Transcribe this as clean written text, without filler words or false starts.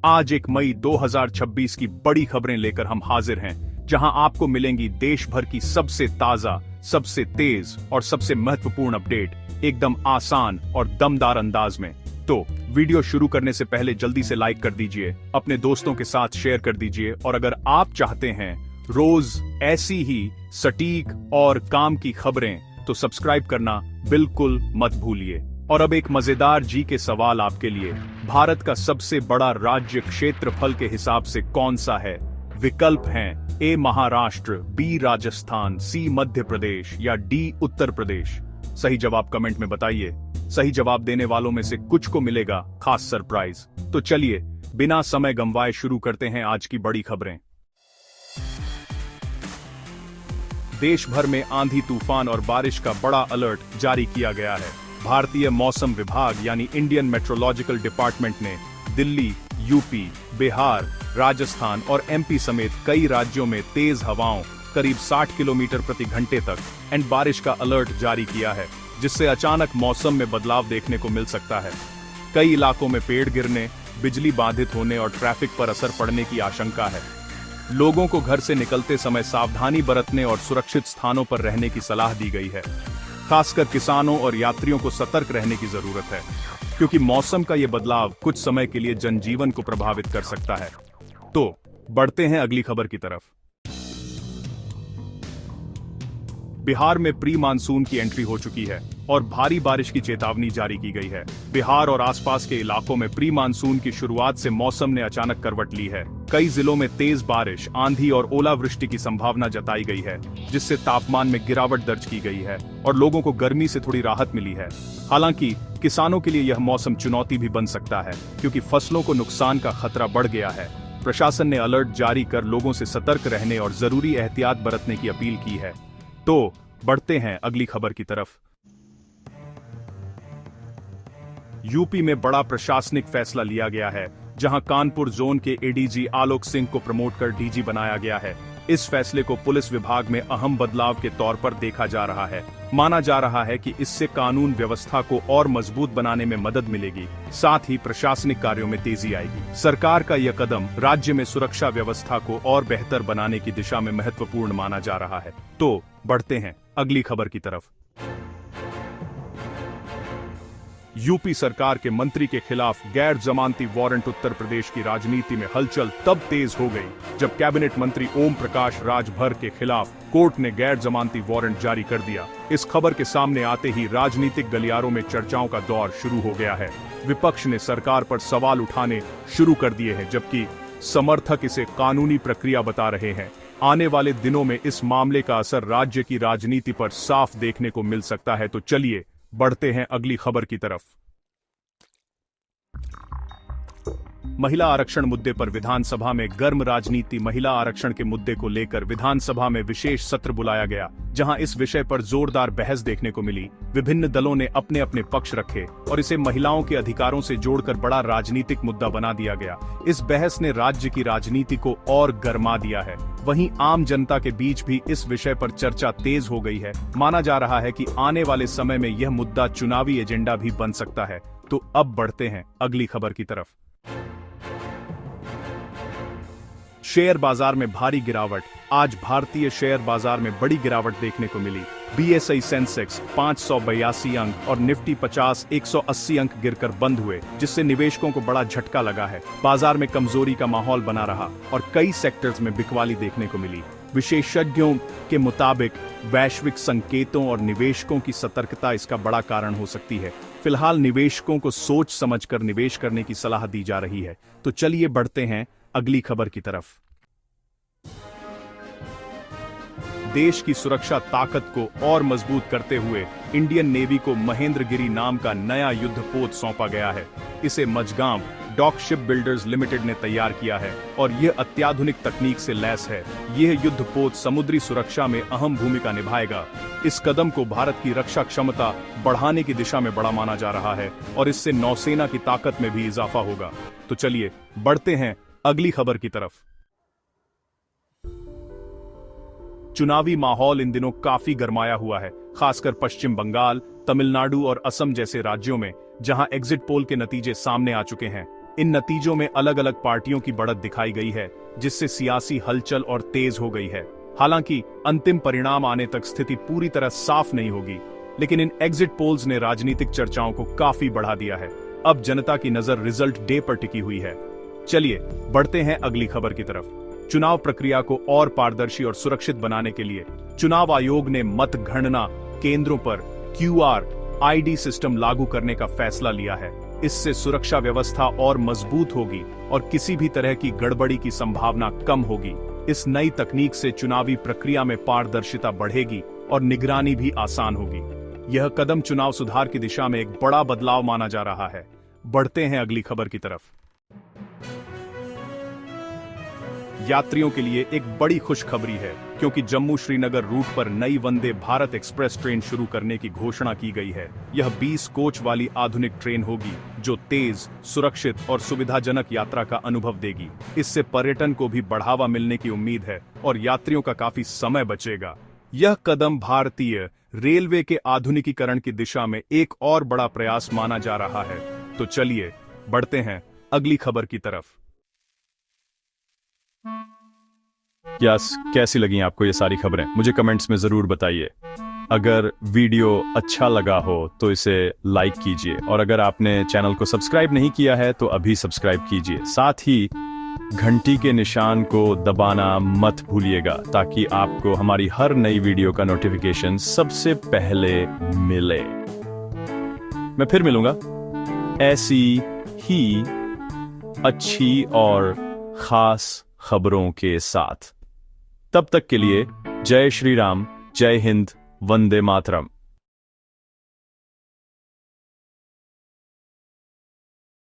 आज 1 मई 2026 की बड़ी खबरें लेकर हम हाजिर हैं, जहां आपको मिलेंगी देश भर की सबसे ताजा, सबसे तेज और सबसे महत्वपूर्ण अपडेट एकदम आसान और दमदार अंदाज में। तो वीडियो शुरू करने से पहले जल्दी से लाइक कर दीजिए, अपने दोस्तों के साथ शेयर कर दीजिए और अगर आप चाहते हैं रोज ऐसी ही सटीक और काम की खबरें तो सब्सक्राइब करना बिल्कुल मत भूलिए। और अब एक मजेदार जी के सवाल आपके लिए। भारत का सबसे बड़ा राज्य क्षेत्रफल के हिसाब से कौन सा है? विकल्प हैं ए महाराष्ट्र, बी राजस्थान, सी मध्य प्रदेश या डी उत्तर प्रदेश। सही जवाब कमेंट में बताइए। सही जवाब देने वालों में से कुछ को मिलेगा खास सरप्राइज। तो चलिए बिना समय गंवाए शुरू करते हैं आज की बड़ी खबरें। देश भर में आंधी तूफान और बारिश का बड़ा अलर्ट जारी किया गया है। भारतीय मौसम विभाग यानी इंडियन मेट्रोलॉजिकल डिपार्टमेंट ने दिल्ली, यूपी, बिहार, राजस्थान और एमपी समेत कई राज्यों में तेज हवाओं करीब 60 किलोमीटर प्रति घंटे तक एंड बारिश का अलर्ट जारी किया है, जिससे अचानक मौसम में बदलाव देखने को मिल सकता है। कई इलाकों में पेड़ गिरने, बिजली बाधित होने और ट्रैफिक पर असर पड़ने की आशंका है। लोगों को घर से निकलते समय सावधानी बरतने और सुरक्षित स्थानों पर रहने की सलाह दी गई है। खासकर किसानों और यात्रियों को सतर्क रहने की जरूरत है, क्योंकि मौसम का यह बदलाव कुछ समय के लिए जनजीवन को प्रभावित कर सकता है। तो बढ़ते हैं अगली खबर की तरफ। बिहार में प्री मानसून की एंट्री हो चुकी है और भारी बारिश की चेतावनी जारी की गई है। बिहार और आसपास के इलाकों में प्री मानसून की शुरुआत से मौसम ने अचानक करवट ली है। कई जिलों में तेज बारिश, आंधी और ओलावृष्टि की संभावना जताई गई है, जिससे तापमान में गिरावट दर्ज की गई है और लोगों को गर्मी से थोड़ी राहत मिली है। हालांकि किसानों के लिए यह मौसम चुनौती भी बन सकता है, क्योंकि फसलों को नुकसान का खतरा बढ़ गया है। प्रशासन ने अलर्ट जारी कर लोगों से सतर्क रहने और जरूरी एहतियात बरतने की अपील की है। तो बढ़ते हैं अगली खबर की तरफ। यूपी में बड़ा प्रशासनिक फैसला लिया गया है, जहां कानपुर जोन के एडीजी आलोक सिंह को प्रमोट कर डीजी बनाया गया है। इस फैसले को पुलिस विभाग में अहम बदलाव के तौर पर देखा जा रहा है। माना जा रहा है कि इससे कानून व्यवस्था को और मजबूत बनाने में मदद मिलेगी, साथ ही प्रशासनिक कार्यों में तेजी आएगी। सरकार का यह कदम राज्य में सुरक्षा व्यवस्था को और बेहतर बनाने की दिशा में महत्वपूर्ण माना जा रहा है। तो बढ़ते हैं अगली खबर की तरफ। यूपी सरकार के मंत्री के खिलाफ गैर जमानती वारंट। उत्तर प्रदेश की राजनीति में हलचल तब तेज हो गई जब कैबिनेट मंत्री ओम प्रकाश राजभर के खिलाफ कोर्ट ने गैर जमानती वारंट जारी कर दिया। इस खबर के सामने आते ही राजनीतिक गलियारों में चर्चाओं का दौर शुरू हो गया है। विपक्ष ने सरकार पर सवाल उठाने शुरू कर दिए हैं, जबकि समर्थक इसे कानूनी प्रक्रिया बता रहे हैं। आने वाले दिनों में इस मामले का असर राज्य की राजनीति पर साफ देखने को मिल सकता है। तो चलिए बढ़ते हैं अगली खबर की तरफ। महिला आरक्षण मुद्दे पर विधानसभा में गर्म राजनीति। महिला आरक्षण के मुद्दे को लेकर विधानसभा में विशेष सत्र बुलाया गया, जहां इस विषय पर जोरदार बहस देखने को मिली। विभिन्न दलों ने अपने अपने पक्ष रखे और इसे महिलाओं के अधिकारों से जोड़कर बड़ा राजनीतिक मुद्दा बना दिया गया। इस बहस ने राज्य की राजनीति को और गर्मा दिया है। वहीं आम जनता के बीच भी इस विषय पर चर्चा तेज हो गई है। माना जा रहा है कि आने वाले समय में यह मुद्दा चुनावी एजेंडा भी बन सकता है। तो अब बढ़ते हैं अगली खबर की तरफ। शेयर बाजार में भारी गिरावट। आज भारतीय शेयर बाजार में बड़ी गिरावट देखने को मिली। बीएसई सेंसेक्स 582 अंक और निफ्टी 50 180 अंक गिरकर बंद हुए, जिससे निवेशकों को बड़ा झटका लगा है। बाजार में कमजोरी का माहौल बना रहा और कई सेक्टर्स में बिकवाली देखने को मिली। विशेषज्ञों के मुताबिक वैश्विक संकेतों और निवेशकों की सतर्कता इसका बड़ा कारण हो सकती है। फिलहाल निवेशकों को सोच समझकर निवेश करने की सलाह दी जा रही है। तो चलिए बढ़ते हैं अगली खबर की तरफ। देश की सुरक्षा ताकत को और मजबूत करते हुए इंडियन नेवी को महेंद्रगिरी नाम का नया युद्धपोत सौंपा गया है। इसे Mazagon dock ship builders limited ने तैयार किया है और यह अत्याधुनिक तकनीक से लैस है। यह युद्धपोत समुद्री सुरक्षा में अहम भूमिका निभाएगा। इस कदम को भारत की रक्षा क्षमता बढ़ाने की दिशा में बड़ा माना जा रहा है और इससे नौसेना की ताकत में भी इजाफा होगा। तो चलिए बढ़ते हैं अगली खबर की तरफ। चुनावी माहौल इन दिनों काफी गरमाया हुआ है, खासकर पश्चिम बंगाल, तमिलनाडु और असम जैसे राज्यों में, जहां एग्जिट पोल के नतीजे सामने आ चुके हैं। इन नतीजों में अलग अलग पार्टियों की बढ़त दिखाई गई है, जिससे सियासी हलचल और तेज हो गई है। हालांकि अंतिम परिणाम आने तक स्थिति पूरी तरह साफ नहीं होगी, लेकिन इन एग्जिट पोल्स ने राजनीतिक चर्चाओं को काफी बढ़ा दिया है। अब जनता की नजर रिजल्ट डे पर टिकी हुई है। चलिए बढ़ते हैं अगली खबर की तरफ। चुनाव प्रक्रिया को और पारदर्शी और सुरक्षित बनाने के लिए चुनाव आयोग ने मतगणना केंद्रों पर QR ID सिस्टम लागू करने का फैसला लिया है। इससे सुरक्षा व्यवस्था और मजबूत होगी और किसी भी तरह की गड़बड़ी की संभावना कम होगी। इस नई तकनीक से चुनावी प्रक्रिया में पारदर्शिता बढ़ेगी और निगरानी भी आसान होगी। यह कदम चुनाव सुधार की दिशा में एक बड़ा बदलाव माना जा रहा है। बढ़ते हैं अगली खबर की तरफ। यात्रियों के लिए एक बड़ी खुशखबरी है, क्योंकि जम्मू श्रीनगर रूट पर नई वंदे भारत एक्सप्रेस ट्रेन शुरू करने की घोषणा की गई है। यह 20 कोच वाली आधुनिक ट्रेन होगी, जो तेज, सुरक्षित और सुविधाजनक यात्रा का अनुभव देगी। इससे पर्यटन को भी बढ़ावा मिलने की उम्मीद है और यात्रियों का काफी समय बचेगा। यह कदम भारतीय रेलवे के आधुनिकीकरण की दिशा में एक और बड़ा प्रयास माना जा रहा है। तो चलिए बढ़ते हैं अगली खबर की तरफ। कैसी लगी आपको ये सारी खबरें? मुझे कमेंट्स में जरूर बताइए। अगर वीडियो अच्छा लगा हो तो इसे लाइक कीजिए, और अगर आपने चैनल को सब्सक्राइब नहीं किया है तो अभी सब्सक्राइब कीजिए। साथ ही घंटी के निशान को दबाना मत भूलिएगा, ताकि आपको हमारी हर नई वीडियो का नोटिफिकेशन सबसे पहले मिले। मैं फिर मिलूंगा ऐसी ही अच्छी और खास खबरों के साथ। तब तक के लिए जय श्री राम, जय हिंद, वंदे मातरम।